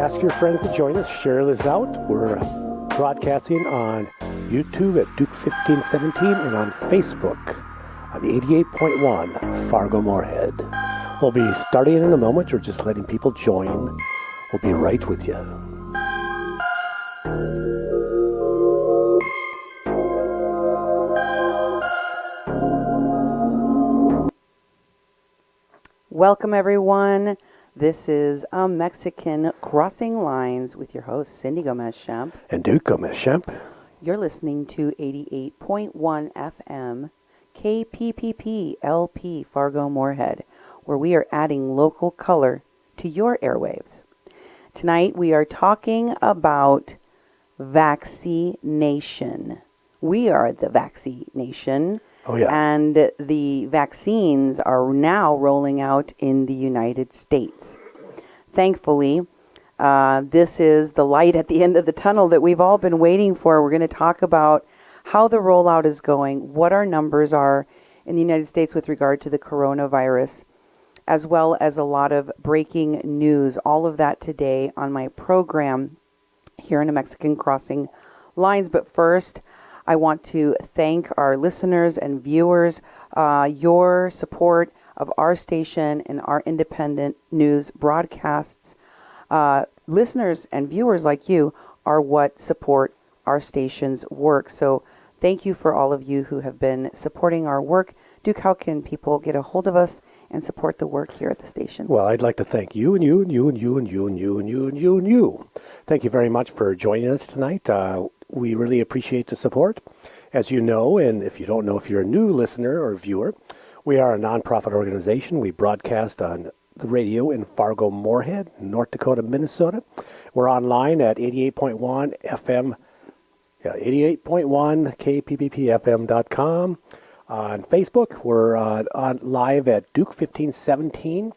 Ask your friends to join us. Share this out. We're broadcasting on YouTube at Duke 1517 and on Facebook on 88.1 Fargo Moorhead. We'll be starting in a moment. We're just letting people join. We'll be right with you. Welcome, everyone. This is A Mexican Crossing Lines with your host, Cindy Gomez-Schempp. And Duke Gomez-Schempp. You're listening to 88.1 FM, KPPP LP Fargo Moorhead, where we are adding local color to your airwaves. Tonight, we are talking about Vacci Nation. We are the Vacci Nation. Oh, yeah. And the vaccines are now rolling out in the United States. Thankfully, this is the light at the end of the tunnel that we've all been waiting for. We're going to talk about how the rollout is going, what our numbers are in the United States with regard to the coronavirus, as well as a lot of breaking news. All of that today on my program here in A Mexican Crossing Lines. But first, I want to thank our listeners and viewers. Your support of our station and our independent news broadcasts. Listeners and viewers like you are what support our station's work. So thank you for all of you who have been supporting our work. Duke, how can people get a hold of us and support the work here at the station? Well, I'd like to thank you and you and you and you and you and you and you and you and you. Thank you very much for joining us tonight. We really appreciate the support. As you know, and if you don't know, if you're a new listener or viewer, we are a nonprofit organization. We broadcast on the radio in Fargo Moorhead, North Dakota, Minnesota. We're online at 88.1 FM, 88.1 kpppfm.com. On Facebook, we're on live at Duke 1517.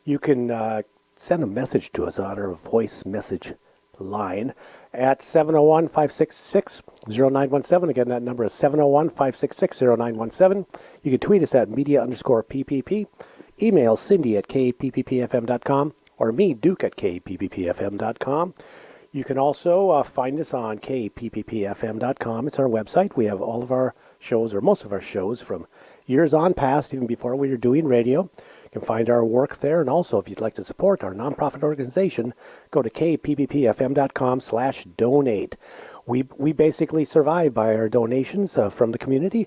You can send a message to us on our voice message line at 701-566-0917. Again, that number is 701-566-0917. You can tweet us at media_PPP. Email Cindy at kpppfm.com or me, Duke, at kpppfm.com. You can also find us on kpppfm.com. It's our website. We have all of our shows, or most of our shows, from years on past, even before we were doing radio. You can find our work there. And also, if you'd like to support our nonprofit organization, go to kpppfm.com/donate. We basically survive by our donations from the community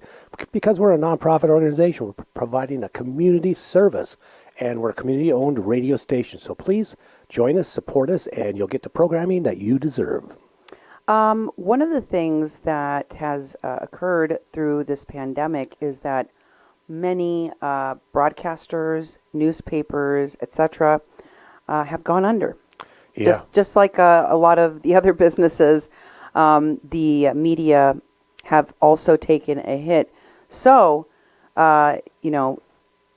because we're a nonprofit organization. We're providing a community service, and we're a community-owned radio station. So please join us, support us, and you'll get the programming that you deserve. One of the things that has occurred through this pandemic is that many broadcasters, newspapers, etc., have gone under. Yeah. Just like a lot of the other businesses, the media have also taken a hit. So,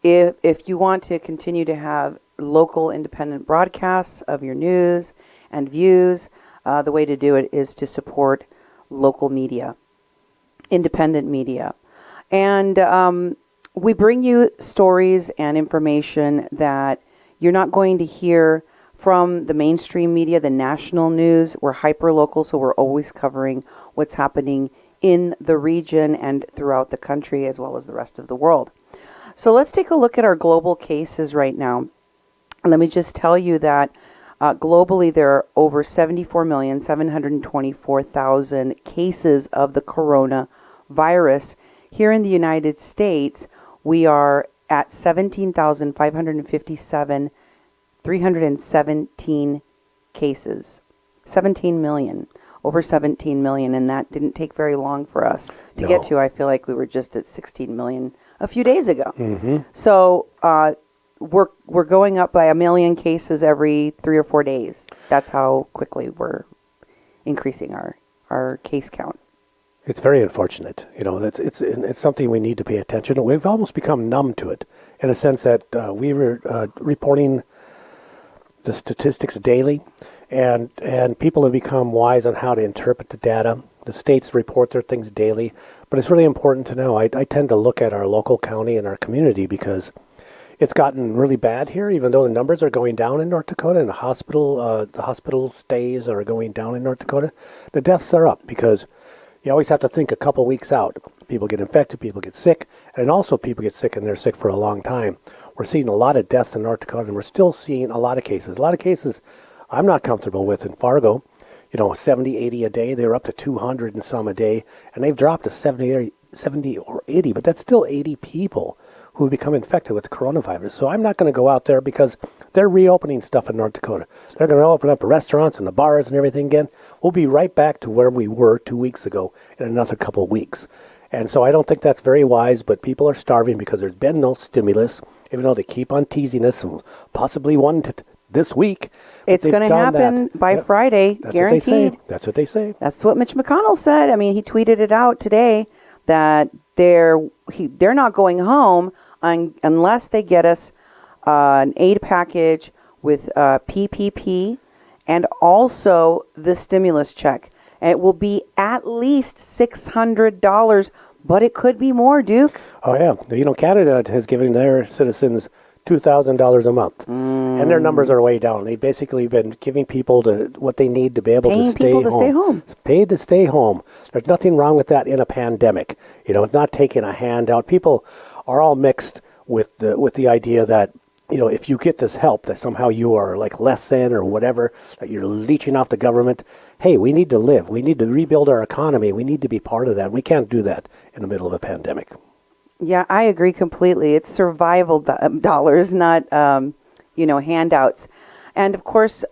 if you want to continue to have local independent broadcasts of your news and views, the way to do it is to support local media, independent media. And we bring you stories and information that you're not going to hear from the mainstream media, the national news. We're hyper-local, so we're always covering what's happening in the region and throughout the country as well as the rest of the world. So let's take a look at our global cases right now. Let me just tell you that globally there are over 74,724,000 cases of the coronavirus. Here in the United States, we are at 17,557,317 cases. 17 million. Over 17 million, and that didn't take very long for us to get to. I feel like we were just at 16 million a few days ago. Mm-hmm. So we're going up by 1 million cases every 3 or 4 days. That's how quickly we're increasing our case count. It's very unfortunate. It's something we need to pay attention to. We've almost become numb to it, in a sense that we were reporting the statistics daily, and people have become wise on how to interpret the data. The states report their things daily, but it's really important to know. I tend to look at our local county and our community because it's gotten really bad here, even though the numbers are going down in North Dakota and the hospital stays are going down in North Dakota. The deaths are up because you always have to think a couple weeks out. People get infected, people get sick, and also people get sick and they're sick for a long time. We're seeing a lot of deaths in North Dakota, and we're still seeing a lot of cases. A lot of cases I'm not comfortable with in Fargo. 70, 80 a day. They were up to 200 and some a day, and they've dropped to 70 or 80, but that's still 80 people who become infected with the coronavirus. So I'm not going to go out there because they're reopening stuff in North Dakota. They're going to open up the restaurants and the bars and everything again. We'll be right back to where we were 2 weeks ago in another couple of weeks. And so I don't think that's very wise, but people are starving because there's been no stimulus, even though they keep on teasing us, possibly one this week. It's going to happen by Friday, That's guaranteed. That's what they say. That's what Mitch McConnell said. I mean, he tweeted it out today that they're not going home unless they get us an aid package with PPP and also the stimulus check. And it will be at least $600, but it could be more, Duke. Oh, yeah. Canada has given their citizens $2,000 a month. And their numbers are way down. They've basically been giving people what they need to be able to stay home. Paying people to stay home. Paid to stay home. There's nothing wrong with that in a pandemic. It's not taking a handout. People are all mixed with the idea that, if you get this help, that somehow you are like less than or whatever, that you're leeching off the government. Hey, we need to live. We need to rebuild our economy. We need to be part of that. We can't do that in the middle of a pandemic. Yeah, I agree completely. It's survival dollars, not, handouts. And of course,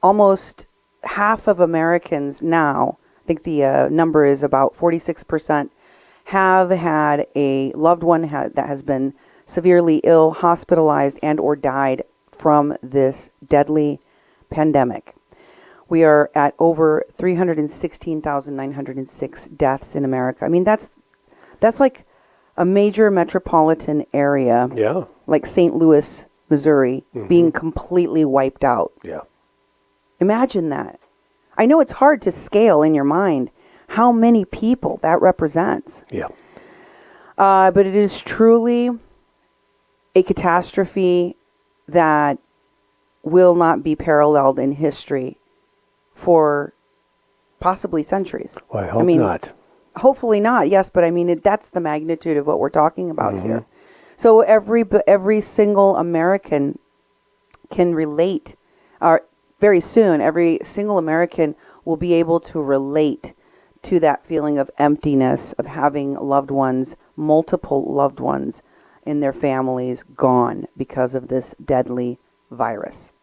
almost half of Americans now, I think the number is about 46%, have had a loved one that has been severely ill, hospitalized, and or died from this deadly pandemic. We are at over 316,906 deaths in America. I mean, that's like a major metropolitan area, like St. Louis, Missouri, being completely wiped out. Yeah. Imagine that. I know it's hard to scale in your mind how many people that represents. Yeah. But it is truly a catastrophe that will not be paralleled in history for possibly centuries. Well, I hope not. Hopefully not, yes, but I mean, that's the magnitude of what we're talking about here. So every single American can relate, or very soon, every single American will be able to relate to that feeling of emptiness, of having loved ones, multiple loved ones in their families gone because of this deadly virus.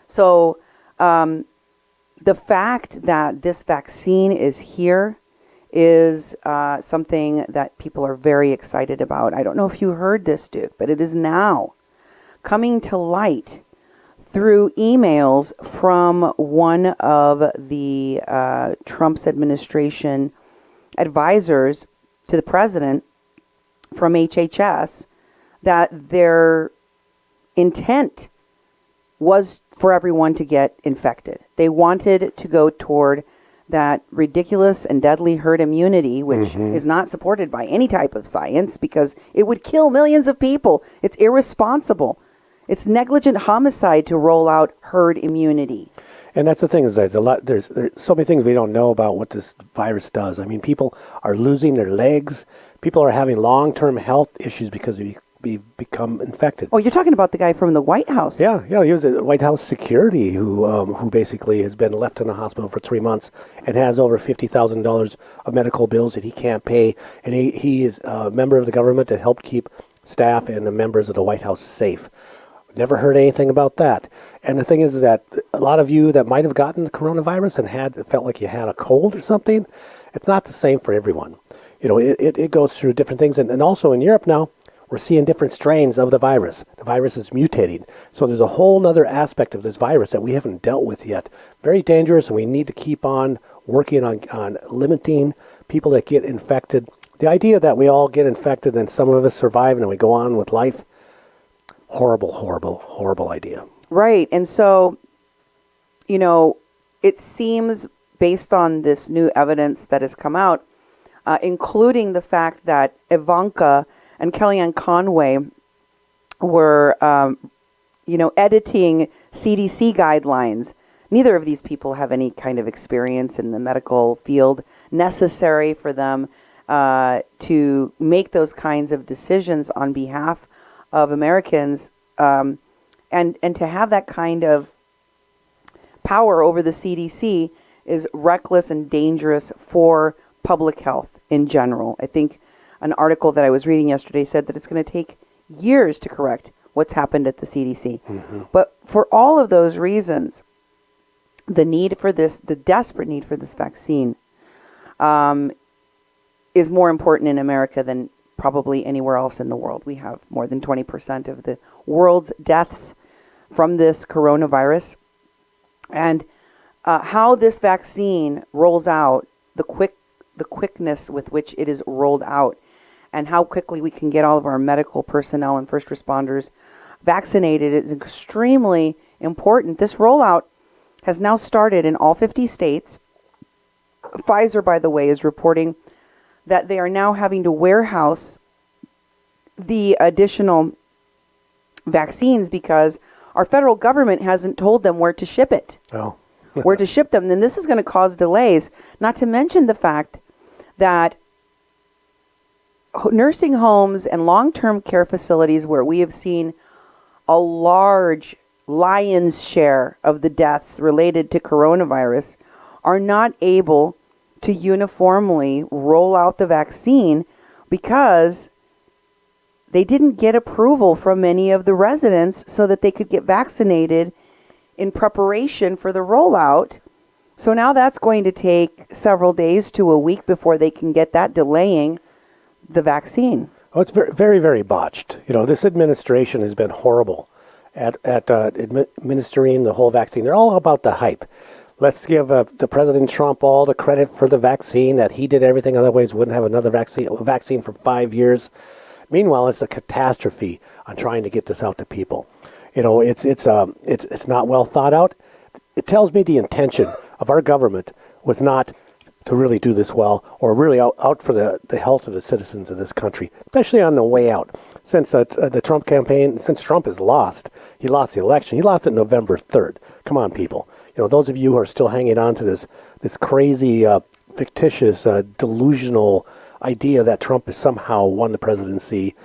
So the fact that this vaccine is here is something that people are very excited about. I don't know if you heard this, Duke, but it is now coming to light through emails from one of the Trump's administration advisors to the president from HHS that their intent was for everyone to get infected. They wanted to go toward that ridiculous and deadly herd immunity, which is not supported by any type of science because it would kill millions of people. It's irresponsible. It's negligent homicide to roll out herd immunity. And that's the thing, is there's so many things we don't know about what this virus does. I mean, people are losing their legs. People are having long-term health issues because we've become infected. Oh, you're talking about the guy from the White House. Yeah, he was a White House security who basically has been left in the hospital for 3 months and has over $50,000 of medical bills that he can't pay. And he is a member of the government that helped keep staff and the members of the White House safe. Never heard anything about that. And the thing is that a lot of you that might have gotten the coronavirus and felt like you had a cold or something, it's not the same for everyone. It goes through different things. And also in Europe now, we're seeing different strains of the virus. The virus is mutating. So there's a whole other aspect of this virus that we haven't dealt with yet. Very dangerous, and we need to keep on working on limiting people that get infected. The idea that we all get infected and some of us survive and we go on with life, horrible, horrible, horrible idea. Right. And so, it seems based on this new evidence that has come out, including the fact that Ivanka and Kellyanne Conway were, editing CDC guidelines. Neither of these people have any kind of experience in the medical field necessary for them to make those kinds of decisions on behalf of Americans, and to have that kind of power over the CDC is reckless and dangerous for public health in general. I think an article that I was reading yesterday said that it's going to take years to correct what's happened at the CDC. Mm-hmm. But for all of those reasons, the desperate need for this vaccine is more important in America than probably anywhere else in the world. We have more than 20% of the world's deaths from this coronavirus. And how this vaccine rolls out, the quickness with which it is rolled out, and how quickly we can get all of our medical personnel and first responders vaccinated is extremely important. This rollout has now started in all 50 states. Pfizer, by the way, is reporting that they are now having to warehouse the additional vaccines because our federal government hasn't told them where to ship it. Oh. Where to ship them. Then this is going to cause delays, not to mention the fact that nursing homes and long-term care facilities where we have seen a large lion's share of the deaths related to coronavirus are not able to uniformly roll out the vaccine because they didn't get approval from many of the residents so that they could get vaccinated in preparation for the rollout. So now that's going to take several days to a week before they can get that, delaying the vaccine. Oh, it's very, very, very botched. This administration has been horrible at administering the whole vaccine. They're all about the hype. Let's give the President Trump all the credit for the vaccine, that he did everything, otherwise wouldn't have another vaccine for 5 years. Meanwhile, it's a catastrophe on trying to get this out to people. It's not well thought out. It tells me the intention of our government was not to really do this well, or really out for the health of the citizens of this country, especially on the way out. Since the Trump campaign, since Trump has lost, he lost the election. He lost it November 3rd. Come on, people. Those of you who are still hanging on to this crazy, fictitious, delusional idea that Trump has somehow won the presidency,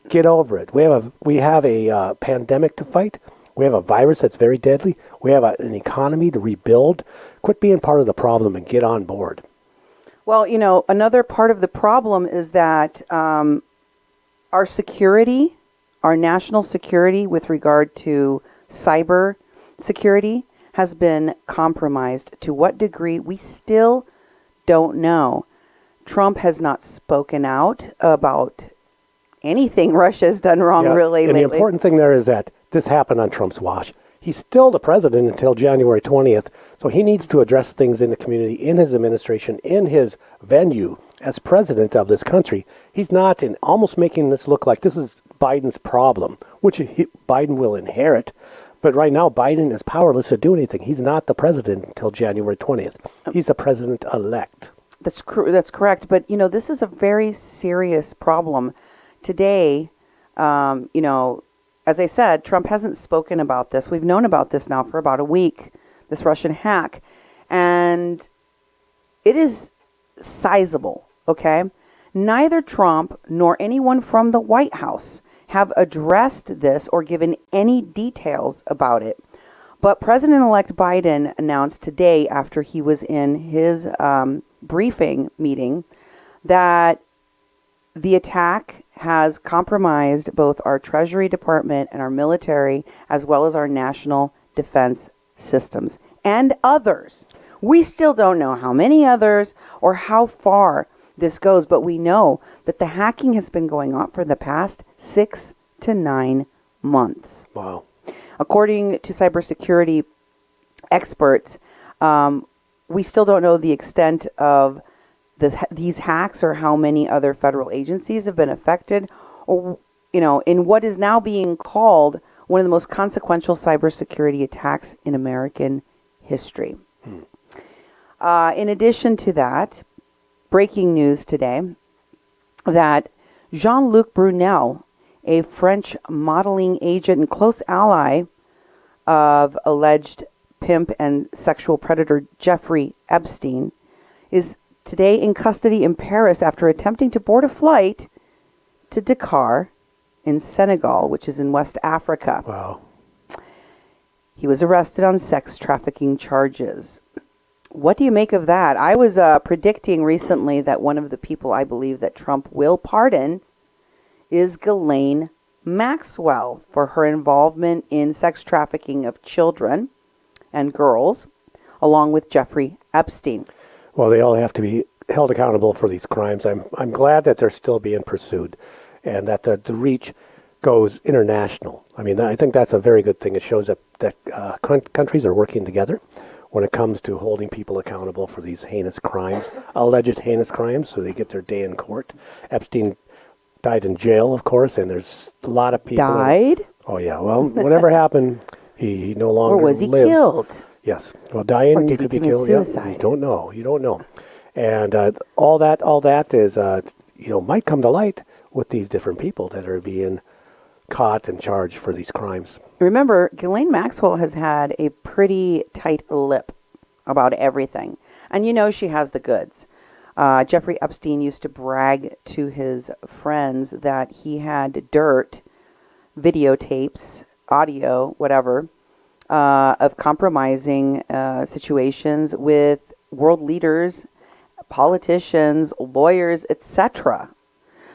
get over it. We have a pandemic to fight. We have a virus that's very deadly. We have an economy to rebuild. Quit being part of the problem and get on board. Well, another part of the problem is that our security, our national security with regard to cyber security has been compromised. To what degree, we still don't know. Trump has not spoken out about anything Russia has done wrong really and lately. The important thing there is that this happened on Trump's watch. He's still the president until January 20th, so he needs to address things in the community, in his administration, in his venue as president of this country. He's not almost making this look like this is Biden's problem, which Biden will inherit. But right now, Biden is powerless to do anything. He's not the president until January 20th. He's the president-elect. That's correct. But, this is a very serious problem. Today, as I said, Trump hasn't spoken about this. We've known about this now for about a week, this Russian hack. And it is sizable, okay? Neither Trump nor anyone from the White House have addressed this or given any details about it. But President-elect Biden announced today, after he was in his briefing meeting, that the attack has compromised both our Treasury Department and our military, as well as our national defense systems and others. We still don't know how many others or how far this goes, but we know that the hacking has been going on for the past 6 to 9 months. Wow. According to cybersecurity experts, we still don't know the extent of these hacks or how many other federal agencies have been affected, or in what is now being called one of the most consequential cybersecurity attacks in American history. In addition to that, breaking news today that Jean-Luc Brunel a French modeling agent and close ally of alleged pimp and sexual predator Jeffrey Epstein, is today in custody in Paris after attempting to board a flight to Dakar in Senegal, which is in West Africa. Wow. He was arrested on sex trafficking charges. What do you make of that? I was predicting recently that one of the people I believe that Trump will pardon is Ghislaine Maxwell for her involvement in sex trafficking of children and girls, along with Jeffrey Epstein. Well, they all have to be held accountable for these crimes. I'm glad that they're still being pursued and that the reach goes international. I mean, I think that's a very good thing. It shows that countries are working together when it comes to holding people accountable for these heinous crimes, alleged heinous crimes, so they get their day in court. Epstein died in jail, of course, and there's a lot of people. Died? Oh, yeah. Well, whatever happened, he no longer Or was he lives. killed? Yes. Well, dying, Or did you he could be commit killed. suicide? Yeah, you don't know. You don't know. And all that is, might come to light with these different people that are being caught and charged for these crimes. Remember, Ghislaine Maxwell has had a pretty tight lip about everything. And she has the goods. Jeffrey Epstein used to brag to his friends that he had dirt, videotapes, audio, whatever, of compromising situations with world leaders, politicians, lawyers, etc.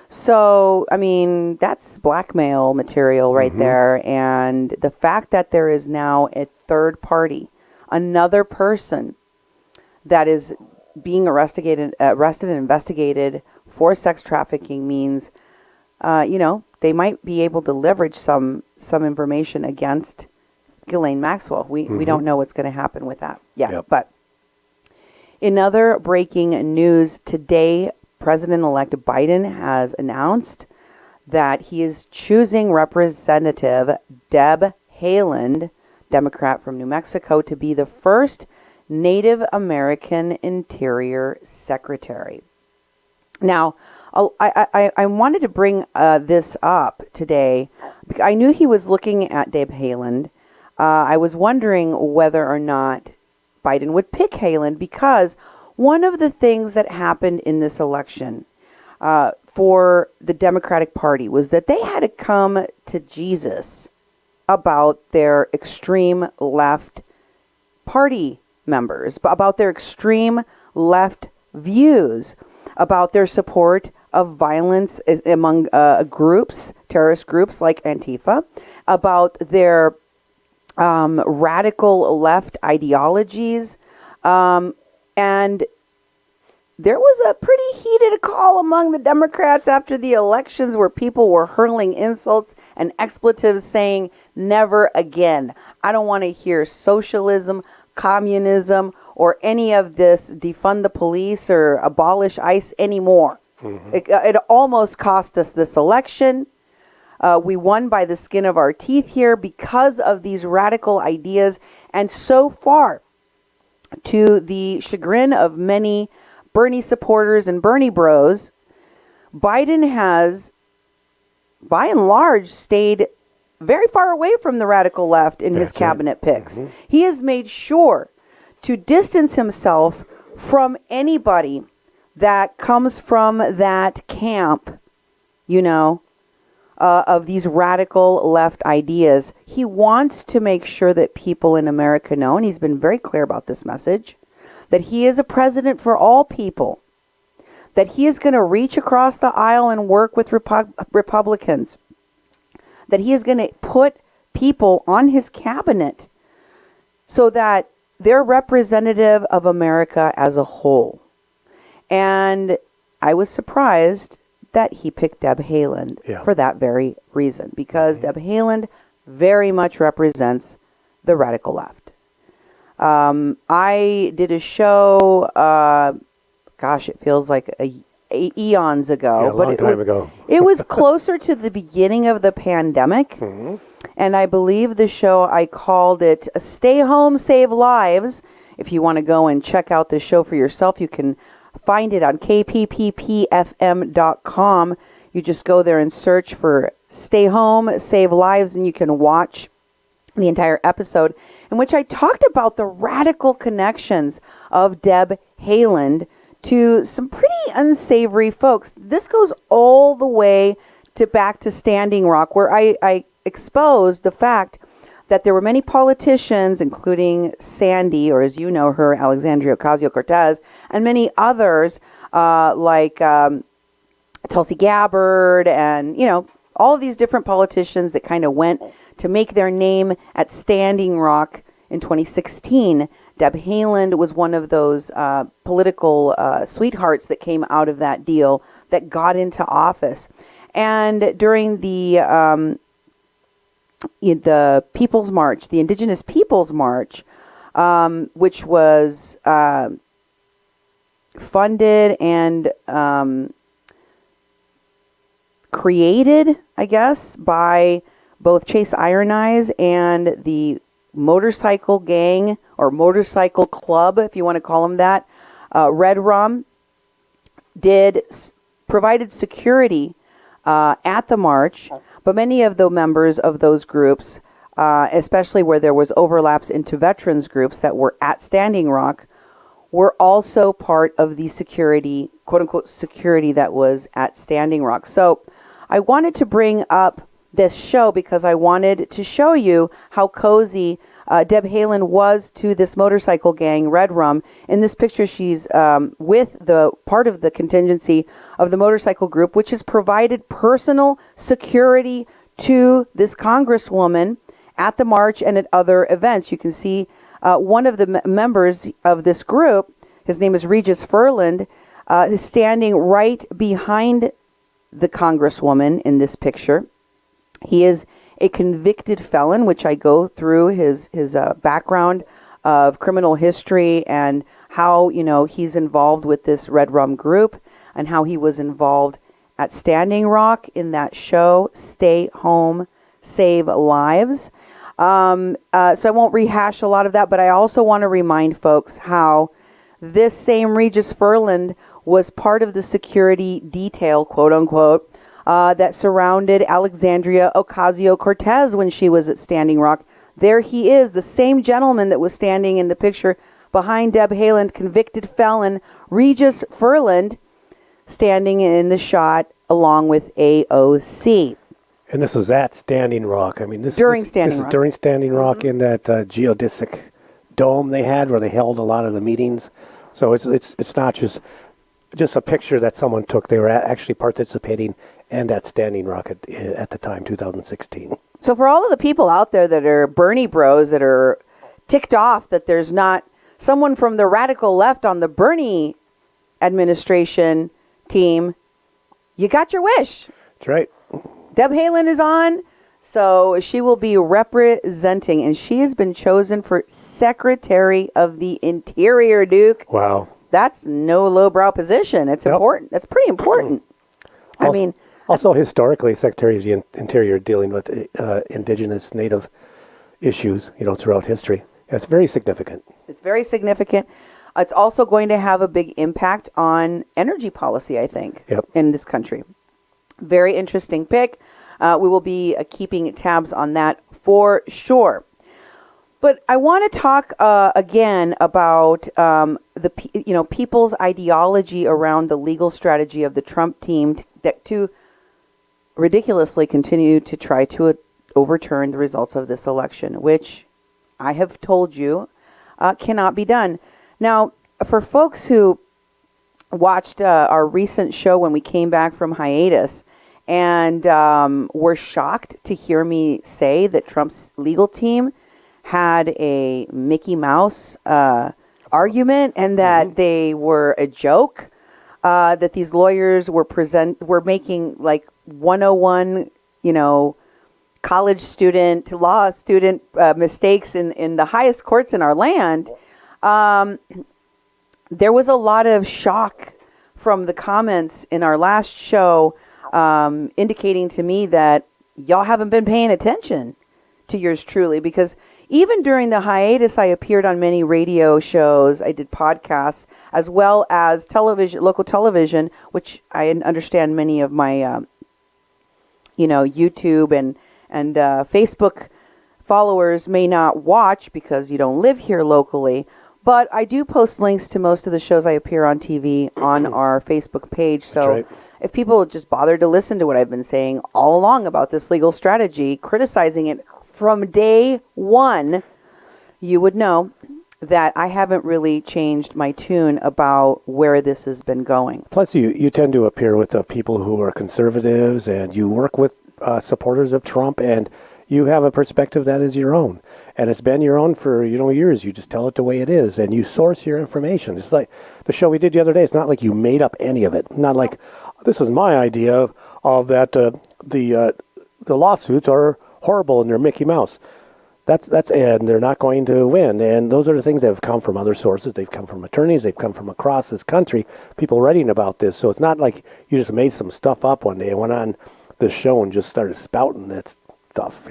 So, I mean, that's blackmail material right there. And the fact that there is now a third party, another person that is being arrested and investigated for sex trafficking means, they might be able to leverage some information against Ghislaine Maxwell. We don't know what's going to happen with that. Yeah, Yep. But in other breaking news today, President-elect Biden has announced that he is choosing Representative Deb Haaland, Democrat from New Mexico, to be the first Native American Interior Secretary. Now, I wanted to bring this up today because I knew he was looking at Deb Haaland. I was wondering whether or not Biden would pick Haaland because one of the things that happened in this election for the Democratic Party was that they had to come to Jesus about their extreme left party members, about their extreme left views, about their support of violence among groups, terrorist groups like Antifa, about their radical left ideologies, and there was a pretty heated call among the Democrats after the elections where people were hurling insults and expletives saying, never again. I don't want to hear socialism, communism, or any of this defund the police or abolish ICE anymore. It almost cost us this election. We won by the skin of our teeth here because of these radical ideas. And so far, to the chagrin of many Bernie supporters and Bernie bros, Biden has, by and large, stayed very far away from the radical left in his cabinet picks. He has made sure to distance himself from anybody that comes from that camp, of these radical left ideas. He wants to make sure that people in America know, and he's been very clear about this message, that he is a president for all people, that he is going to reach across the aisle and work with Republicans, that he is going to put people on his cabinet so that they're representative of America as a whole. And I was surprised that he picked Deb Haaland for that very reason, because Deb Haaland very much represents the radical left. I did a show, it feels like eons ago, but it was closer to the beginning of the pandemic. And I believe the show, I called it Stay Home, Save Lives. If you want to go and check out the show for yourself, you can find it on kpppfm.com. You just go there and search for Stay Home, Save Lives, and you can watch the entire episode in which I talked about the radical connections of Deb Haaland to some pretty unsavory folks. This goes all the way back to Standing Rock, where I exposed the fact that there were many politicians, including Sandy, or as you know her, Alexandria Ocasio-Cortez, and many others like Tulsi Gabbard, and all of these different politicians that kind of went to make their name at Standing Rock in 2016. Deb Haaland was one of those political sweethearts that came out of that deal that got into office. And during the People's March, the Indigenous Peoples March, which was funded and created, I guess, by both Chase Iron Eyes and the motorcycle gang, or motorcycle club, if you want to call them that, Red Rum, provided security at the march, but many of the members of those groups, especially where there was overlaps into veterans groups that were at Standing Rock, were also part of the security, quote unquote, security that was at Standing Rock. So I wanted to bring up this show because I wanted to show you how cozy Deb Haaland was to this motorcycle gang, Red Rum. In this picture, she's with the part of the contingency of the motorcycle group, which has provided personal security to this congresswoman at the march and at other events. You can see one of the members of this group, his name is Regis Furland, is standing right behind the congresswoman in this picture. He is a convicted felon, which I go through his background of criminal history and how, he's involved with this Red Rum group and how he was involved at Standing Rock in that show, Stay Home, Save Lives. So I won't rehash a lot of that, but I also want to remind folks how this same Regis Furland was part of the security detail, quote unquote, that surrounded Alexandria Ocasio-Cortez when she was at Standing Rock. There he is, the same gentleman that was standing in the picture behind Deb Haaland, convicted felon Regis Furland, standing in the shot along with AOC. And this was at Standing Rock. I mean, this is during Standing Rock in that geodesic dome they had where they held a lot of the meetings. So it's not just a picture that someone took. They were actually participating and at Standing Rock at the time, 2016. So for all of the people out there that are Bernie bros that are ticked off that there's not someone from the radical left on the Bernie administration team, you got your wish. That's right. Deb Haaland is on, so she will be representing, and she has been chosen for Secretary of the Interior, Duke. Wow. That's no lowbrow position. It's important. That's pretty important. Also, historically, Secretary of the Interior dealing with indigenous, native issues, throughout history. It's very significant. It's very significant. It's also going to have a big impact on energy policy, I think, in this country. Very interesting pick. We will be keeping tabs on that for sure. But I want to talk again about people's ideology around the legal strategy of the Trump team to ridiculously continue to try to overturn the results of this election, which I have told you cannot be done. Now, for folks who watched our recent show when we came back from hiatus and were shocked to hear me say that Trump's legal team had a Mickey Mouse argument and that they were a joke, that these lawyers were making like 101, college student, law student mistakes in the highest courts in our land. There was a lot of shock from the comments in our last show indicating to me that y'all haven't been paying attention to yours truly, because even during the hiatus, I appeared on many radio shows. I did podcasts as well as television, local television, which I understand many of my, YouTube and Facebook followers may not watch because you don't live here locally. But I do post links to most of the shows I appear on TV on our Facebook page. So right. if people just bother to listen to what I've been saying all along about this legal strategy, criticizing it from day one, you would know that I haven't really changed my tune about where this has been going. Plus, you tend to appear with the people who are conservatives, and you work with supporters of Trump, and you have a perspective that is your own. And it's been your own for, years. You just tell it the way it is, and you source your information. It's like the show we did the other day. It's not like you made up any of it. Not like, this is my idea of that the lawsuits are horrible and they're Mickey Mouse. That's and they're not going to win. And those are the things that have come from other sources. They've come from attorneys. They've come from across this country, people writing about this. So it's not like you just made some stuff up one day and went on this show and just started spouting that stuff,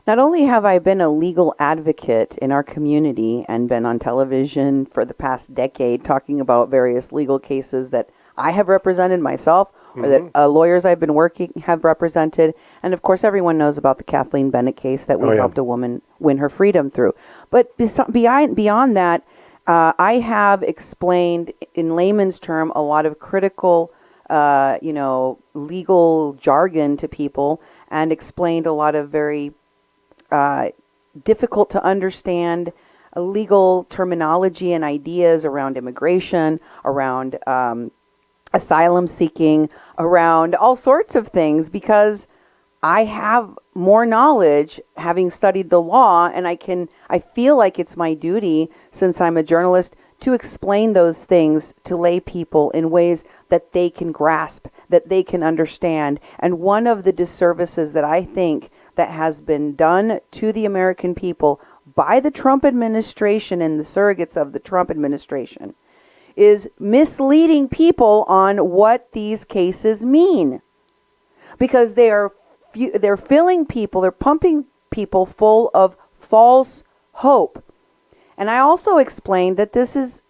Not only have I been a legal advocate in our community and been on television for the past decade talking about various legal cases that I have represented myself, or that lawyers I've been working have represented, and of course everyone knows about the Kathleen Bennett case that we helped a woman win her freedom through. But beyond that, I have explained in layman's term a lot of critical, legal jargon to people, and explained a lot of very difficult to understand legal terminology and ideas around immigration, around asylum seeking, around all sorts of things, because I have more knowledge having studied the law, and I feel like it's my duty, since I'm a journalist, to explain those things to lay people in ways that they can grasp, that they can understand. And one of the disservices that I think that has been done to the American people by the Trump administration and the surrogates of the Trump administration is misleading people on what these cases mean. Because they're filling people, they're pumping people full of false hope. And I also explained that this is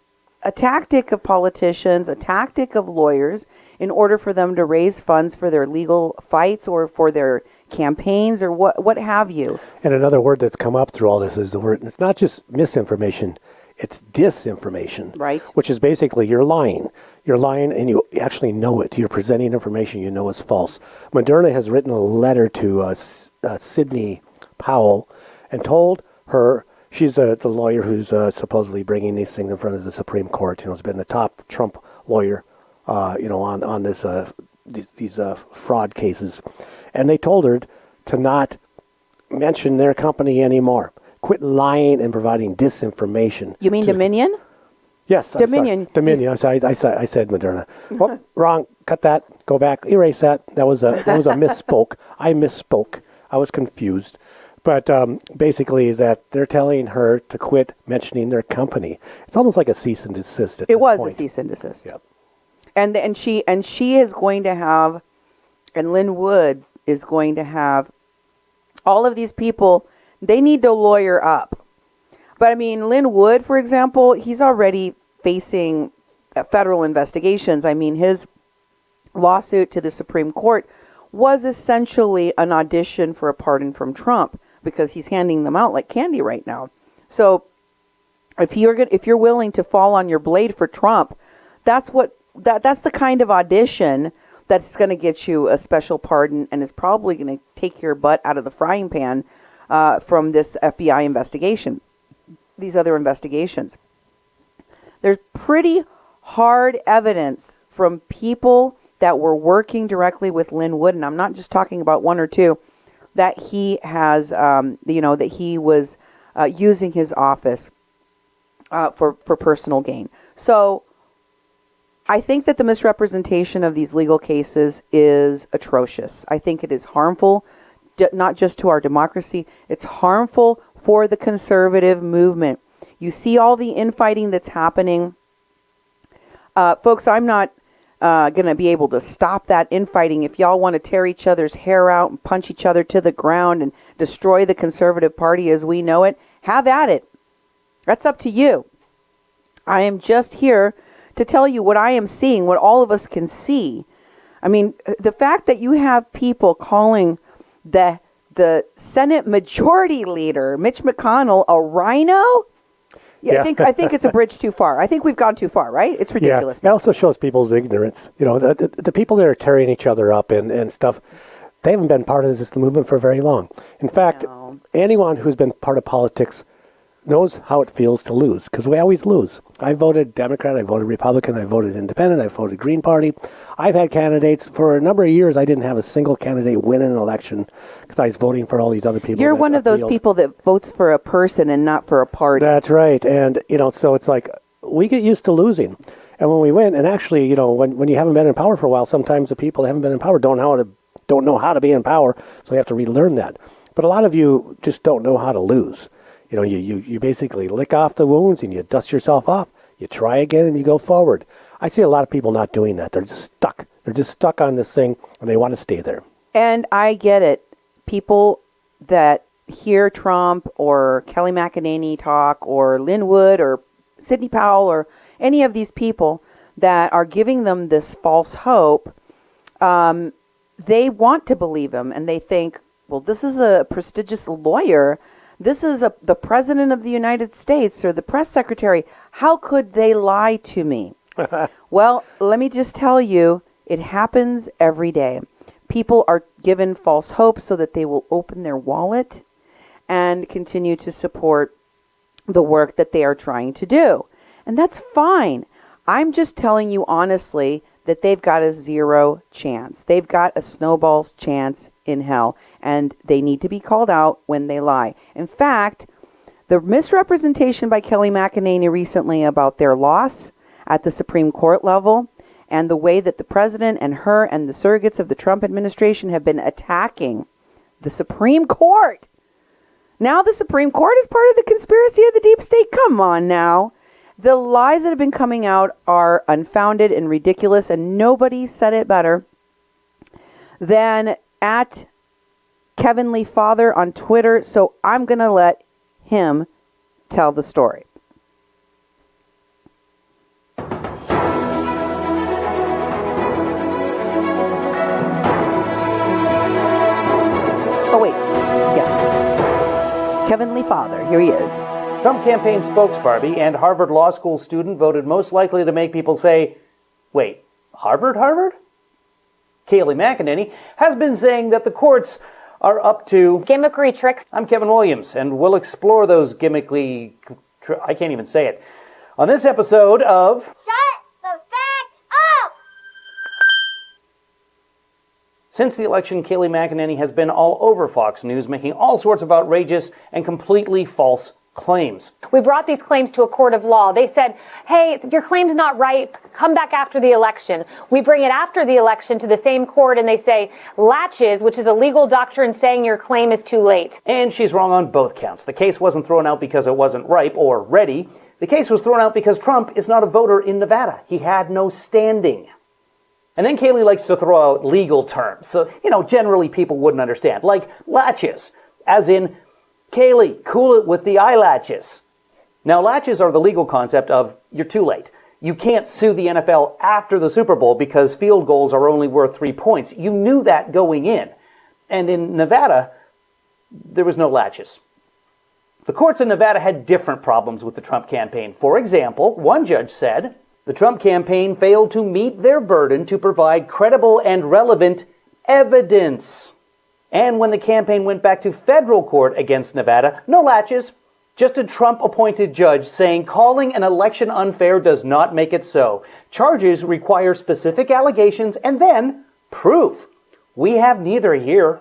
a tactic of politicians, a tactic of lawyers, in order for them to raise funds for their legal fights or for their campaigns or what have you. And another word that's come up through all this is the word, it's not just misinformation, it's disinformation. Right. Which is basically you're lying. You're lying and you actually know it. You're presenting information you know is false. Moderna has written a letter to Sidney Powell and told her, she's the lawyer who's supposedly bringing these things in front of the Supreme Court. Has been the top Trump lawyer, on this these fraud cases, and they told her to not mention their company anymore. Quit lying and providing disinformation. You mean Dominion? Yes, Dominion. Dominion. I said Moderna. Oh, wrong. Cut that. Go back. Erase that. That was a misspoke. I misspoke. I was confused. But basically, is that they're telling her to quit mentioning their company. It's almost like a cease and desist. It was a cease and desist. Yep. And she is going to have, and Lynn Wood is going to have, all of these people. They need to lawyer up. But I mean, Lynn Wood, for example, he's already facing federal investigations. I mean, his lawsuit to the Supreme Court was essentially an audition for a pardon from Trump, because he's handing them out like candy right now. So if you're willing to fall on your blade for Trump, that's the kind of audition that's going to get you a special pardon, and is probably going to take your butt out of the frying pan from this FBI investigation, these other investigations. There's pretty hard evidence from people that were working directly with Lynn Wood, and I'm not just talking about one or two, that he has, that he was using his office for personal gain. So I think that the misrepresentation of these legal cases is atrocious. I think it is harmful, not just to our democracy, it's harmful for the conservative movement. You see all the infighting that's happening. Folks, I'm not going to be able to stop that infighting. If y'all want to tear each other's hair out and punch each other to the ground and destroy the conservative party as we know it, have at it. That's up to you. I am just here to tell you what I am seeing, what all of us can see. I mean, the fact that you have people calling the Senate Majority Leader, Mitch McConnell, a rhino. Yeah, Yeah. I think it's a bridge too far. I think we've gone too far, right? It's ridiculous. Yeah, it also shows people's ignorance. You know, the people that are tearing each other up and stuff, they haven't been part of this movement for very long. In fact, anyone who's been part of politics knows how it feels to lose, because we always lose. I voted Democrat, I voted Republican, I voted Independent, I voted Green Party. I've had candidates for a number of years. I didn't have a single candidate win an election because I was voting for all these other people. You're one of those people that votes for a person and not for a party. That's right. And, you know, so it's like we get used to losing. And when we win, and actually, you know, when you haven't been in power for a while, sometimes the people that haven't been in power don't know how to be in power, so you have to relearn that. But a lot of you just don't know how to lose. You know, you basically lick off the wounds and you dust yourself off. You try again and you go forward. I see a lot of people not doing that. They're just stuck. They're just stuck on this thing and they want to stay there. And I get it. People that hear Trump or Kelly McEnany talk or Lynn Wood or Sidney Powell or any of these people that are giving them this false hope, they want to believe him and they think, well, this is a prestigious lawyer. This is the president of the United States or the press secretary. How could they lie to me? Well, let me just tell you, it happens every day. People are given false hope so that they will open their wallet and continue to support the work that they are trying to do. And that's fine. I'm just telling you honestly that they've got a zero chance. They've got a snowball's chance in hell, and they need to be called out when they lie. In fact, the misrepresentation by Kelly McEnany recently about their loss at the Supreme Court level and the way that the president and her and the surrogates of the Trump administration have been attacking the Supreme Court. Now the Supreme Court is part of the conspiracy of the deep state. Come on now. The lies that have been coming out are unfounded and ridiculous, and nobody said it better than at Kevin Lee Father on Twitter. So I'm going to let him tell the story. Oh, wait. Yes. Kevin Lee Father. Here he is. Trump campaign spokesbarbie and Harvard Law School student voted most likely to make people say, wait, Harvard? Kayleigh McEnany has been saying that the courts are up to gimmickry tricks. I'm Kevin Williams, and we'll explore those I can't even say it. On this episode of Shut the fact up! Since the election, Kayleigh McEnany has been all over Fox News, making all sorts of outrageous and completely false claims. We brought these claims to a court of law. They said, hey, your claim's not right. Come back after the election. We bring it after the election to the same court and they say, laches, which is a legal doctrine saying your claim is too late. And she's wrong on both counts. The case wasn't thrown out because it wasn't ripe or ready. The case was thrown out because Trump is not a voter in Nevada. He had no standing. And then Kayleigh likes to throw out legal terms. So, generally people wouldn't understand. Like latches, as in, Kayleigh, cool it with the eyelashes. Now, latches are the legal concept of you're too late. You can't sue the NFL after the Super Bowl because field goals are only worth 3 points. You knew that going in. And in Nevada, there was no latches. The courts in Nevada had different problems with the Trump campaign. For example, one judge said, the Trump campaign failed to meet their burden to provide credible and relevant evidence. And when the campaign went back to federal court against Nevada, no latches, just a Trump-appointed judge saying calling an election unfair does not make it so. Charges require specific allegations and then proof. We have neither here.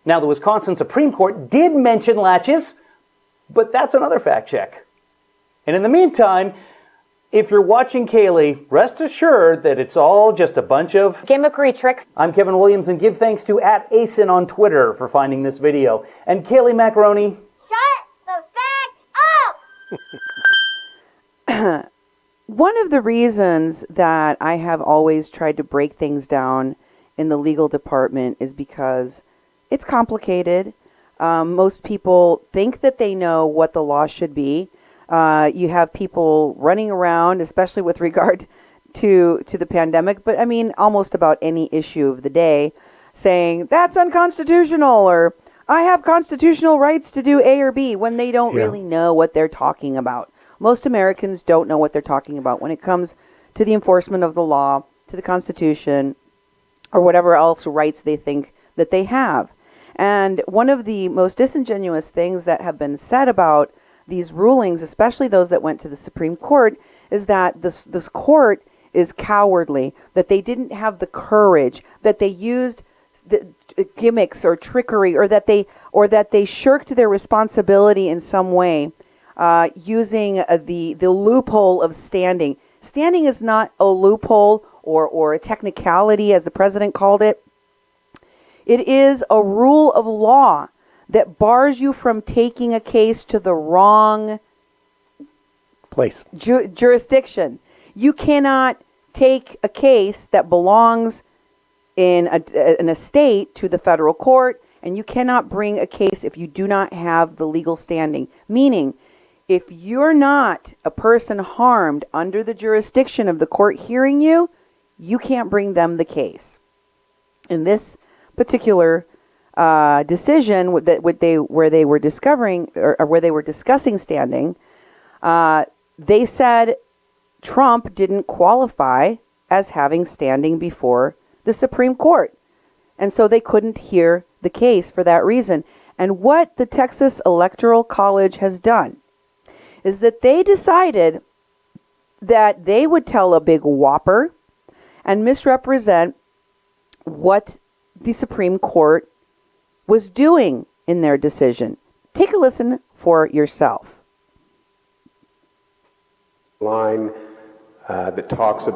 Now, the Wisconsin Supreme Court did mention latches, but that's another fact check. And in the meantime, if you're watching Kayleigh, rest assured that it's all just a bunch of gimmickry tricks. I'm Kevin Williams, and give thanks to @Asin on Twitter for finding this video. And Kayleigh Macaroni, Shut the fact up! One of the reasons that I have always tried to break things down in the legal department is because it's complicated. Most people think that they know what the law should be. You have people running around, especially with regard to the pandemic, but I mean almost about any issue of the day, saying that's unconstitutional or I have constitutional rights to do A or B when they don't really know what they're talking about. Most Americans don't know what they're talking about when it comes to the enforcement of the law, to the Constitution, or whatever else rights they think that they have. And one of the most disingenuous things that have been said about these rulings, especially those that went to the Supreme Court, is that this court is cowardly, that they didn't have the courage, that they used the gimmicks or trickery, or that they shirked their responsibility in some way, using the loophole of standing. Standing is not a loophole or a technicality, as the president called it. It is a rule of law that bars you from taking a case to the wrong place, jurisdiction. You cannot take a case that belongs in a state to the federal court, and you cannot bring a case if you do not have the legal standing. Meaning, if you're not a person harmed under the jurisdiction of the court hearing you, you can't bring them the case. In this particular decision where they were discovering or where they were discussing standing, they said Trump didn't qualify as having standing before the Supreme Court. And so they couldn't hear the case for that reason. And what the Texas Electoral College has done is that they decided that they would tell a big whopper and misrepresent what the Supreme Court was doing in their decision. Take a listen for yourself. Line that talks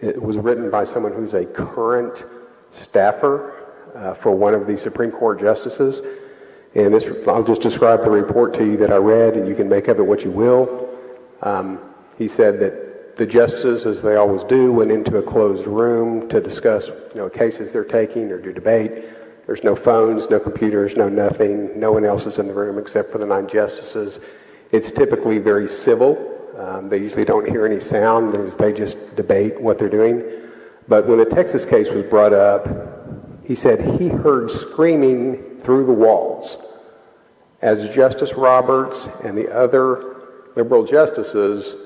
it was written by someone who's a current staffer for one of the Supreme Court justices. And this, I'll just describe the report to you that I read, and you can make of it what you will. He said that the justices, as they always do, went into a closed room to discuss, cases they're taking or do debate. There's no phones, no computers, no nothing. No one else is in the room except for the 9 justices. It's typically very civil. They usually don't hear any sound. They just debate what they're doing. But when the Texas case was brought up, he said he heard screaming through the walls as Justice Roberts and the other liberal justices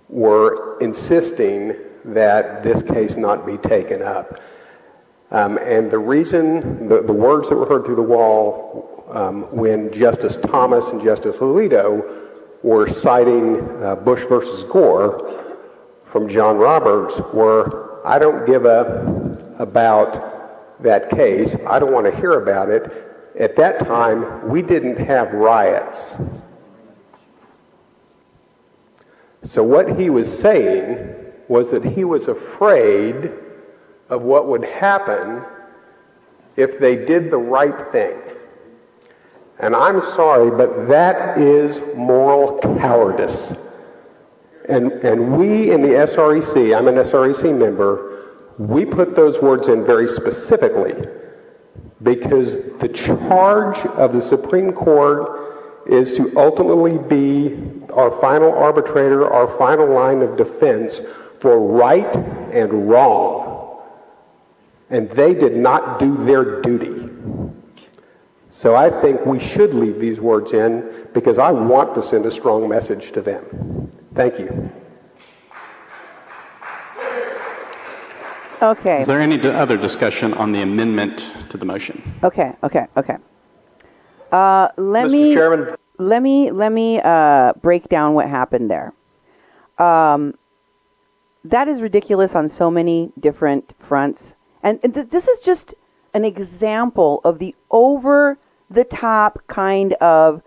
were insisting that this case not be taken up. And the reason, the words that were heard through the wall when Justice Thomas and Justice Alito were citing Bush versus Gore from John Roberts were, I don't give up about that case. I don't want to hear about it. At that time, we didn't have riots. So what he was saying was that he was afraid of what would happen if they did the right thing. And I'm sorry, but that is moral cowardice. And we in the SREC, I'm an SREC member, we put those words in very specifically because the charge of the Supreme Court is to ultimately be our final arbitrator, our final line of defense for right and wrong. And they did not do their duty. So I think we should leave these words in because I want to send a strong message to them. Thank you. Okay. Is there any other discussion on the amendment to the motion? Okay. Mr. Chairman. Let me break down what happened there. That is ridiculous on so many different fronts. And this is just an example of the over-the-top kind of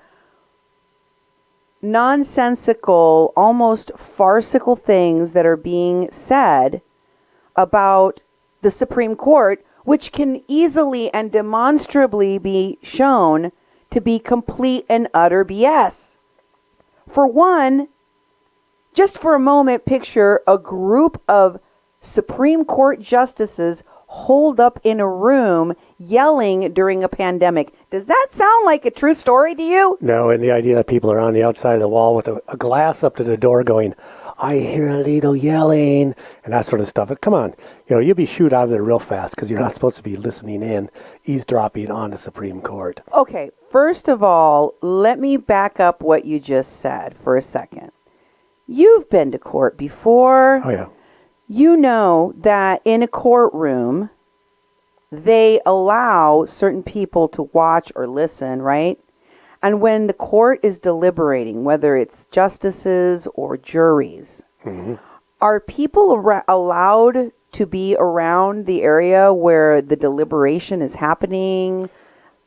nonsensical, almost farcical things that are being said about the Supreme Court, which can easily and demonstrably be shown to be complete and utter BS. For one, just for a moment, picture a group of Supreme Court justices holed up in a room yelling during a pandemic. Does that sound like a true story to you? No, and the idea that people are on the outside of the wall with a glass up to the door going, I hear Alito yelling and that sort of stuff. But come on, you'll be shooed out of there real fast because you're not supposed to be listening in, eavesdropping on the Supreme Court. Okay, first of all, let me back up what you just said for a second. You've been to court before. Oh, yeah. You know that in a courtroom, they allow certain people to watch or listen, right? And when the court is deliberating, whether it's justices or juries, are people allowed to be around the area where the deliberation is happening,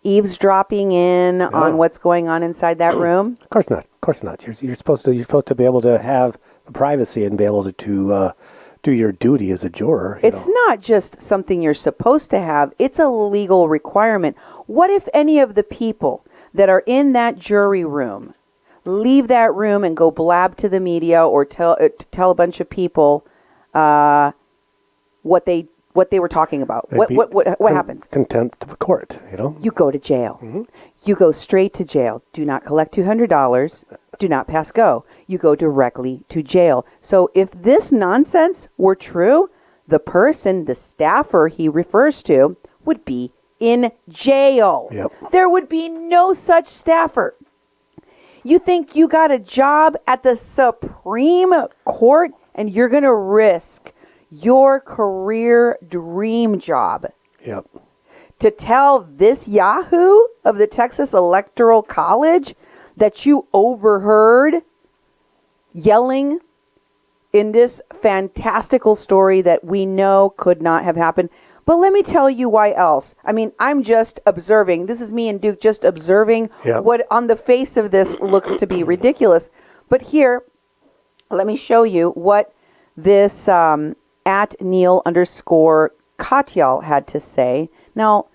eavesdropping in on what's going on inside that room? Of course not. Of course not. You're supposed to be able to have the privacy and be able to do your duty as a juror. It's not just something you're supposed to have. It's a legal requirement. What if any of the people that are in that jury room leave that room and go blab to the media or tell a bunch of people what they were talking about? What happens? Contempt of court, You go to jail. You go straight to jail. Do not collect $200. Do not pass go. You go directly to jail. So if this nonsense were true, the person, the staffer he refers to, would be in jail. Yep. There would be no such staffer. You think you got a job at the Supreme Court and you're going to risk your career dream job Yep. to tell this Yahoo of the Texas Electoral College that you overheard yelling in this fantastical story that we know could not have happened. But let me tell you why else. I mean, I'm just observing. This is me and Duke just observing what on the face of this looks to be ridiculous. But here, let me show you what this at Neil_Katyal had to say. Now,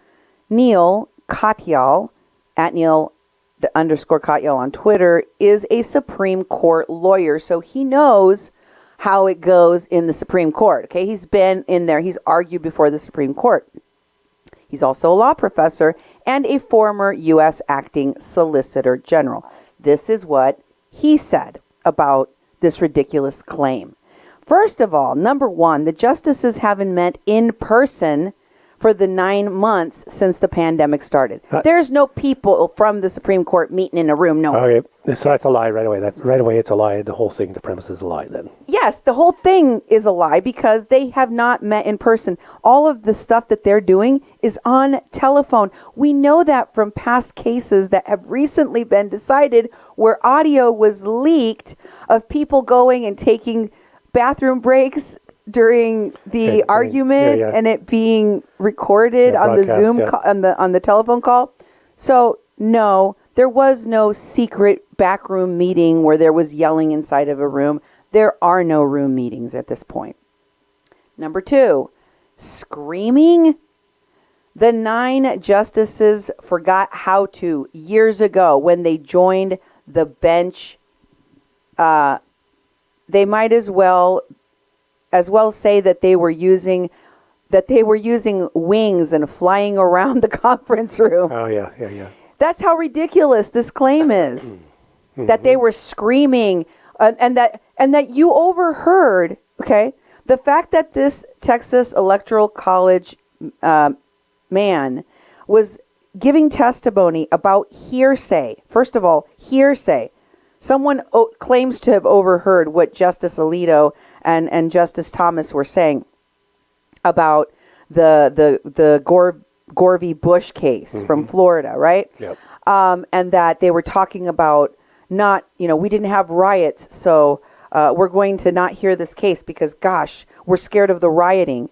Neil Katyal, at Neil_Katyal on Twitter, is a Supreme Court lawyer, so he knows how it goes in the Supreme Court. Okay, he's been in there. He's argued before the Supreme Court. He's also a law professor and a former U.S. acting solicitor general. This is what he said about this ridiculous claim. First of all, number one, the justices haven't met in person for the 9 months since the pandemic started. There's no people from the Supreme Court meeting in a room. No. Okay, so that's a lie right away. Right away, it's a lie. The whole thing, the premise is a lie then. Yes, the whole thing is a lie because they have not met in person. All of the stuff that they're doing is on telephone. We know that from past cases that have recently been decided where audio was leaked of people going and taking bathroom breaks during the argument and it being recorded on the Zoom on the telephone call. So no, there was no secret backroom meeting where there was yelling inside of a room. There are no room meetings at this point. Number two, screaming. The 9 justices forgot how to years ago when they joined the bench. They might as well say that they were using wings and flying around the conference room. Oh yeah. That's how ridiculous this claim is. That they were screaming and that you overheard, okay? The fact that this Texas Electoral College man was giving testimony about hearsay. First of all, hearsay. Someone claims to have overheard what Justice Alito and Justice Thomas were saying about the Gore v. Bush case from Florida, right? Yep. And that they were talking about we didn't have riots, so we're going to not hear this case because, gosh, we're scared of the rioting.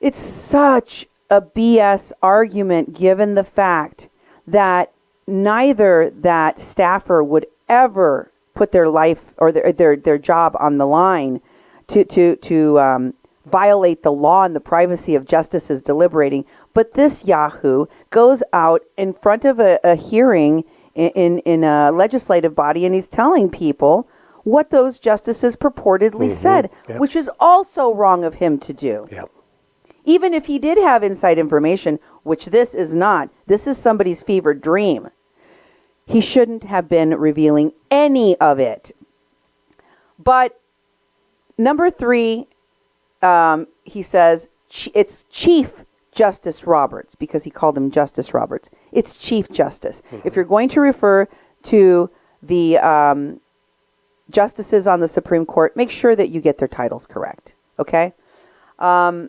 It's such a BS argument given the fact that neither that staffer would ever put their life or their job on the line to violate the law and the privacy of justices deliberating. But this Yahoo goes out in front of a hearing in a legislative body and he's telling people what those justices purportedly said, which is also wrong of him to do. Yep. Even if he did have inside information, which this is not, this is somebody's fevered dream. He shouldn't have been revealing any of it. But number 3, he says it's Chief Justice Roberts, because he called him Justice Roberts. It's Chief Justice. If you're going to refer to the justices on the Supreme Court, make sure that you get their titles correct. Okay? I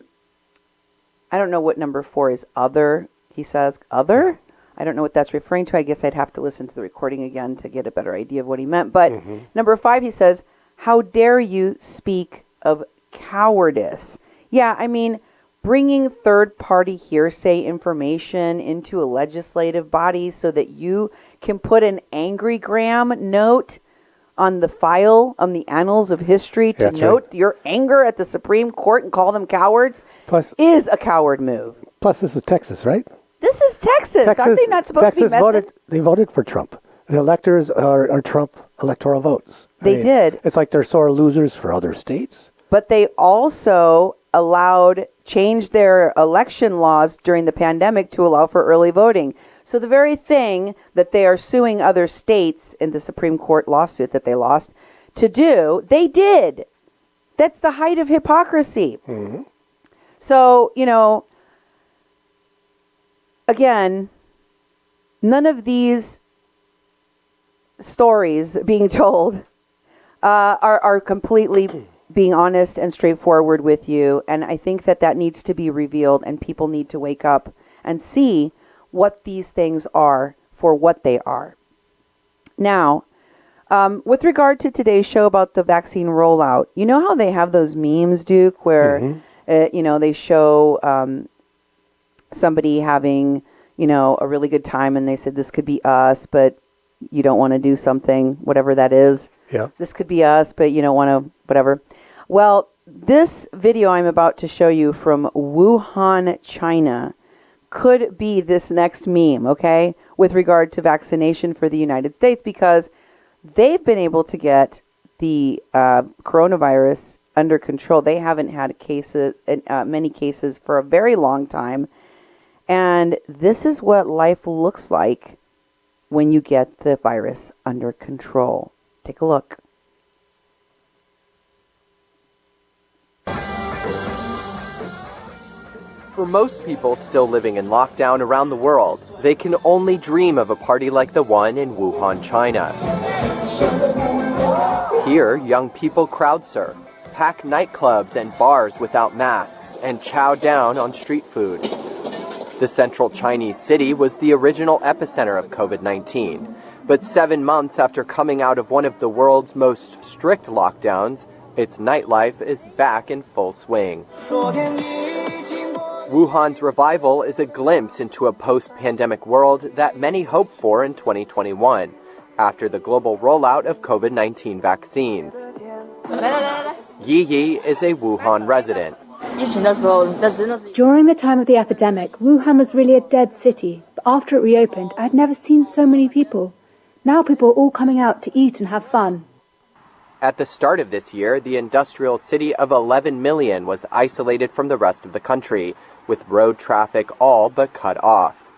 don't know what number 4 is. Other, he says. Other? I don't know what that's referring to. I guess I'd have to listen to the recording again to get a better idea of what he meant. But number 5, he says, how dare you speak of cowardice? Yeah, I mean, bringing third-party hearsay information into a legislative body so that you can put an angrygram note on the file, on the annals of history, to note your anger at the Supreme Court and call them cowards, is a coward move. Plus, this is Texas, right? This is Texas. Aren't they not supposed to be messing? They voted for Trump. The electors are Trump electoral votes. They did. It's like they're sore losers for other states. But they also changed their election laws during the pandemic to allow for early voting. So the very thing that they are suing other states in the Supreme Court lawsuit that they lost to do, they did. That's the height of hypocrisy. So, again, none of these stories being told are completely being honest and straightforward with you. And I think that needs to be revealed, and people need to wake up and see what these things are for what they are. Now, with regard to today's show about the vaccine rollout, you know how they have those memes, Duke, where, they show somebody having, a really good time, and they said, this could be us, but you don't want to do something, whatever that is. Yeah. This could be us, but you don't want to, whatever. Well, this video I'm about to show you from Wuhan, China, could be this next meme, okay, with regard to vaccination for the United States, because they've been able to get the coronavirus under control. They haven't had many cases for a very long time. And this is what life looks like when you get the virus under control. Take a look. For most people still living in lockdown around the world, they can only dream of a party like the one in Wuhan, China. Here, young people crowd surf, pack nightclubs and bars without masks, and chow down on street food. The central Chinese city was the original epicenter of COVID-19, but 7 months after coming out of one of the world's most strict lockdowns, its nightlife is back in full swing. Wuhan's revival is a glimpse into a post-pandemic world that many hope for in 2021, after the global rollout of COVID-19 vaccines. Yi Yi is a Wuhan resident. During the time of the epidemic, Wuhan was really a dead city, but after it reopened, I had never seen so many people. Now people are all coming out to eat and have fun. At the start of this year, the industrial city of 11 million was isolated from the rest of the country, with road traffic all but cut off.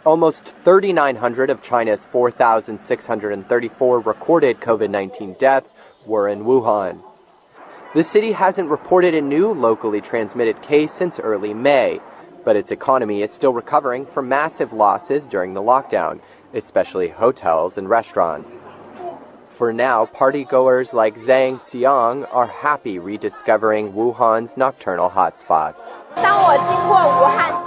Almost 3,900 of China's 4,634 recorded COVID-19 deaths were in Wuhan. The city hasn't reported a new locally transmitted case since early May, but its economy is still recovering from massive losses during the lockdown, especially hotels and restaurants. For now, partygoers like Zhang Xiang are happy rediscovering Wuhan's nocturnal hotspots.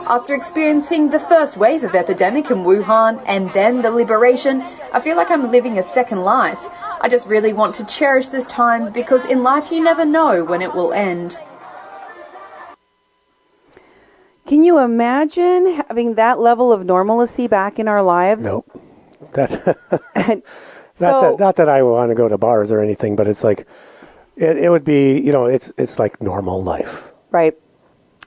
After experiencing the first wave of epidemic in Wuhan and then the liberation, I feel like I'm living a second life. I just really want to cherish this time because in life you never know when it will end. Can you imagine having that level of normalcy back in our lives? Nope. Not that I want to go to bars or anything, but it's like, it would be, it's like normal life. Right.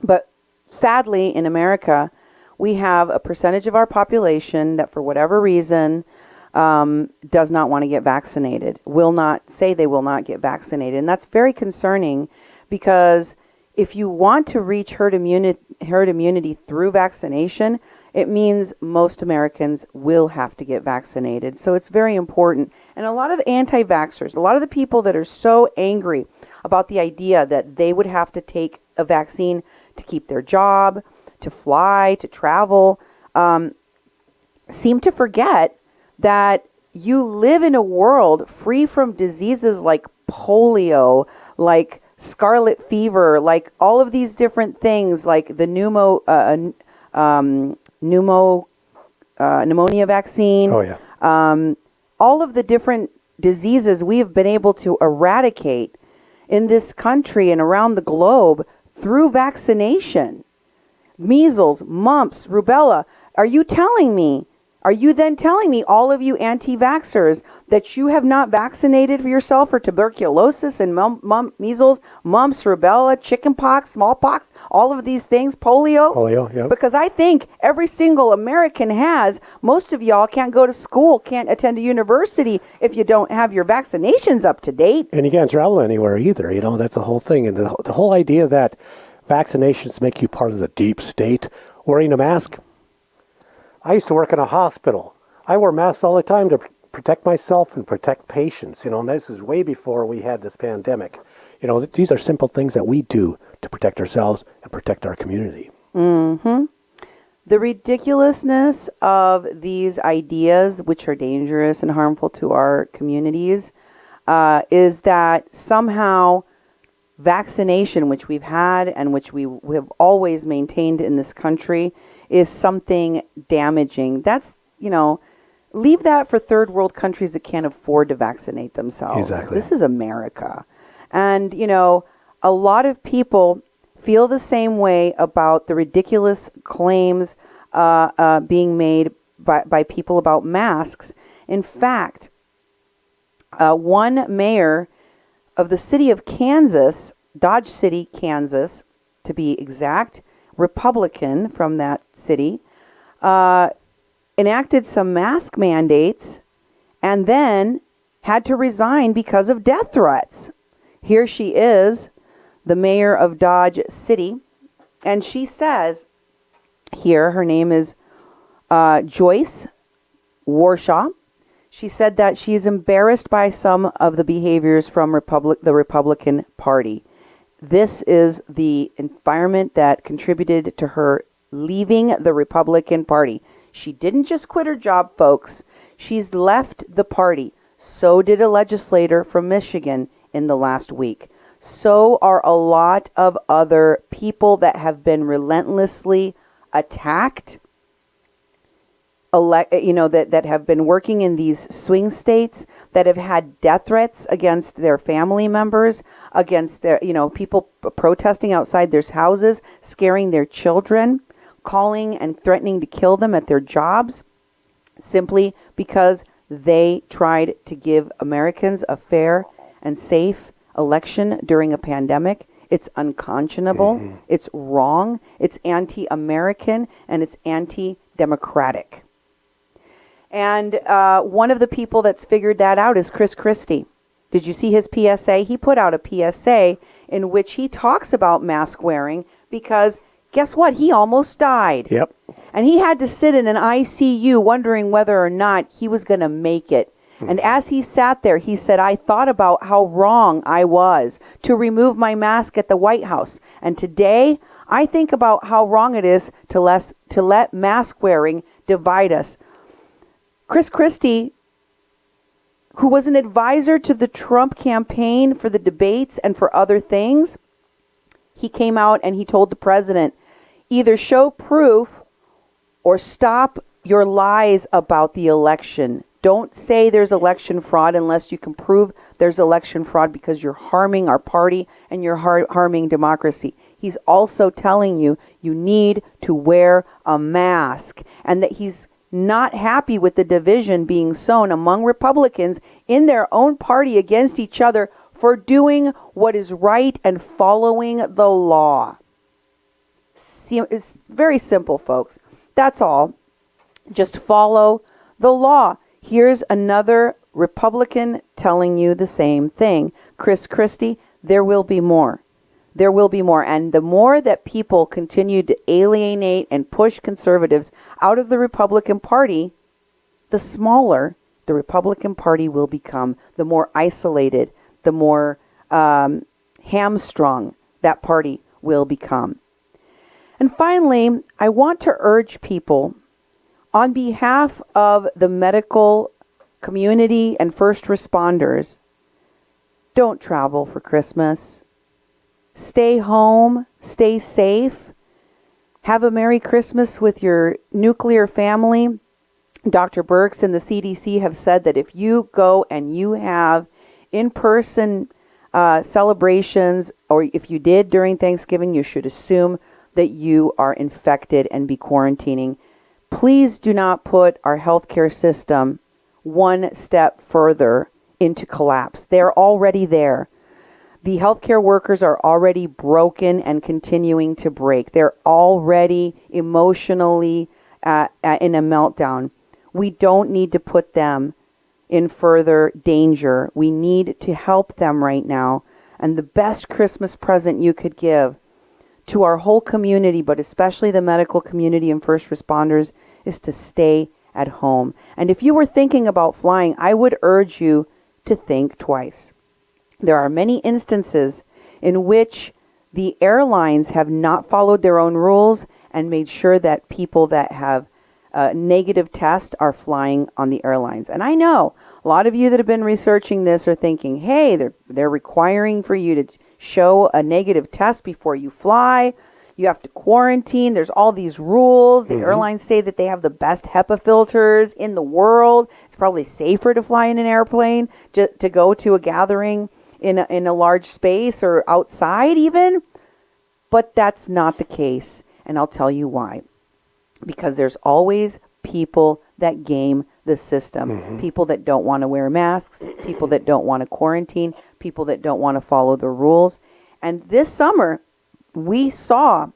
But sadly, in America, we have a percentage of our population that for whatever reason does not want to get vaccinated, will not get vaccinated. And that's very concerning, because if you want to reach herd immunity through vaccination, it means most Americans will have to get vaccinated. So it's very important. And a lot of anti-vaxxers, a lot of the people that are so angry about the idea that they would have to take a vaccine to keep their job, to fly, to travel, seem to forget that you live in a world free from diseases like polio, like scarlet fever, like all of these different things, like the pneumonia vaccine. Oh, yeah. All of the different diseases we have been able to eradicate in this country and around the globe through vaccination. Measles, mumps, rubella. Are you then telling me, all of you anti-vaxxers, that you have not vaccinated for yourself for tuberculosis and measles, mumps, rubella, chickenpox, smallpox, all of these things, polio? Polio, yep. Because I think every single American has. Most of y'all can't go to school, can't attend a university if you don't have your vaccinations up to date. And you can't travel anywhere either. You know, that's the whole thing. And the whole idea that vaccinations make you part of the deep state, wearing a mask. I used to work in a hospital. I wore masks all the time to protect myself and protect patients. You know, and this is way before we had this pandemic. You know, these are simple things that we do to protect ourselves and protect our community. Mm-hmm. The ridiculousness of these ideas, which are dangerous and harmful to our communities, is that somehow vaccination, which we've had and which we have always maintained in this country, is something damaging. That's, leave that for third world countries that can't afford to vaccinate themselves. Exactly. This is America. And, a lot of people feel the same way about the ridiculous claims being made by people about masks. In fact, one mayor of the city of Kansas, Dodge City, Kansas, to be exact, Republican from that city, enacted some mask mandates and then had to resign because of death threats. Here she is, the mayor of Dodge City, and she says here, her name is Joyce Warshaw. She said that she is embarrassed by some of the behaviors from the Republican Party. This is the environment that contributed to her leaving the Republican Party. She didn't just quit her job, folks. She's left the party. So did a legislator from Michigan in the last week. So are a lot of other people that have been relentlessly attacked, that have been working in these swing states, that have had death threats against their family members, against their, people protesting outside their houses, scaring their children, calling and threatening to kill them at their jobs, simply because they tried to give Americans a fair and safe election during a pandemic. It's unconscionable. Mm-hmm. It's wrong. It's anti-American, and it's anti-democratic. And one of the people that's figured that out is Chris Christie. Did you see his PSA? He put out a PSA in which he talks about mask wearing because guess what? He almost died. Yep. And he had to sit in an ICU wondering whether or not he was going to make it. Mm-hmm. And as he sat there, he said, I thought about how wrong I was to remove my mask at the White House. And today, I think about how wrong it is to let mask wearing divide us. Chris Christie, who was an advisor to the Trump campaign for the debates and for other things, he came out and he told the president, either show proof or stop your lies about the election. Don't say there's election fraud unless you can prove there's election fraud, because you're harming our party and you're harming democracy. He's also telling you need to wear a mask, and that he's not happy with the division being sown among Republicans in their own party against each other for doing what is right and following the law. It's very simple, folks. That's all. Just follow the law. Here's another Republican telling you the same thing. Chris Christie, there will be more. There will be more. And the more that people continue to alienate and push conservatives out of the Republican Party, the smaller the Republican Party will become, the more isolated, the more hamstrung that party will become. And finally, I want to urge people on behalf of the medical community and first responders, don't travel for Christmas. Stay home, stay safe, have a Merry Christmas with your nuclear family. Dr. Birx and the CDC have said that if you go and you have in-person celebrations, or if you did during Thanksgiving, you should assume that you are infected and be quarantining. Please do not put our healthcare system one step further into collapse. They're already there. The healthcare workers are already broken and continuing to break. They're already emotionally in a meltdown. We don't need to put them in further danger. We need to help them right now. And the best Christmas present you could give to our whole community, but especially the medical community and first responders, is to stay at home. And if you were thinking about flying, I would urge you to think twice. There are many instances in which the airlines have not followed their own rules and made sure that people that have a negative test are flying on the airlines. And I know a lot of you that have been researching this are thinking, hey, they're requiring for you to show a negative test before you fly. You have to quarantine. There's all these rules. The airlines say that they have the best HEPA filters in the world. It's probably safer to fly in an airplane to go to a gathering in a large space or outside even. But that's not the case. And I'll tell you why. Because there's always people that game the system. People that don't want to wear masks. People that don't want to quarantine. People that don't want to follow the rules. And this summer, we saw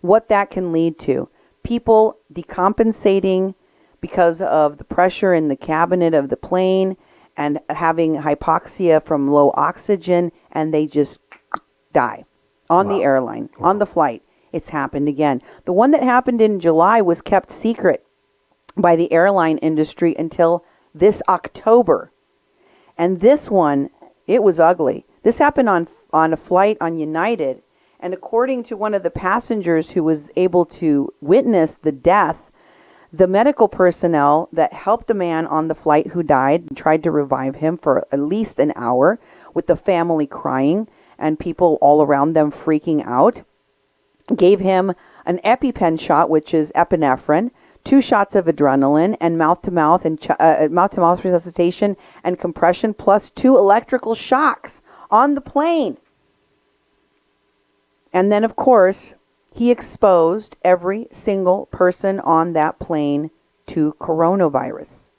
what that can lead to. People decompensating because of the pressure in the cabinet of the plane and having hypoxia from low oxygen, and they just die on the airline, on the flight. It's happened again. The one that happened in July was kept secret by the airline industry until this October. And this one, it was ugly. This happened on a flight on United. And according to one of the passengers who was able to witness the death, the medical personnel that helped the man on the flight who died and tried to revive him for at least an hour, with the family crying and people all around them freaking out, gave him an EpiPen shot, which is epinephrine, 2 shots of adrenaline, and mouth-to-mouth resuscitation and compression, plus 2 electrical shocks on the plane. And then, of course, he exposed every single person on that plane to coronavirus.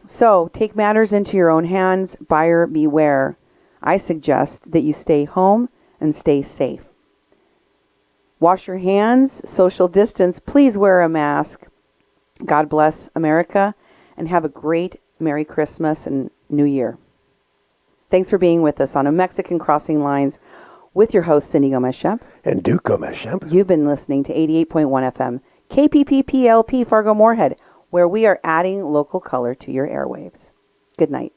So, take matters into your own hands. Buyer beware. I suggest that you stay home and stay safe. Wash your hands, social distance, please wear a mask. God bless America, and have a great Merry Christmas and New Year. Thanks for being with us on A Mexican Crossing Lines with your host, Cindy Gomez-Schempp. And Duke Gomez-Schempp. You've been listening to 88.1 FM, KPPPLP Fargo Moorhead, where we are adding local color to your airwaves. Good night.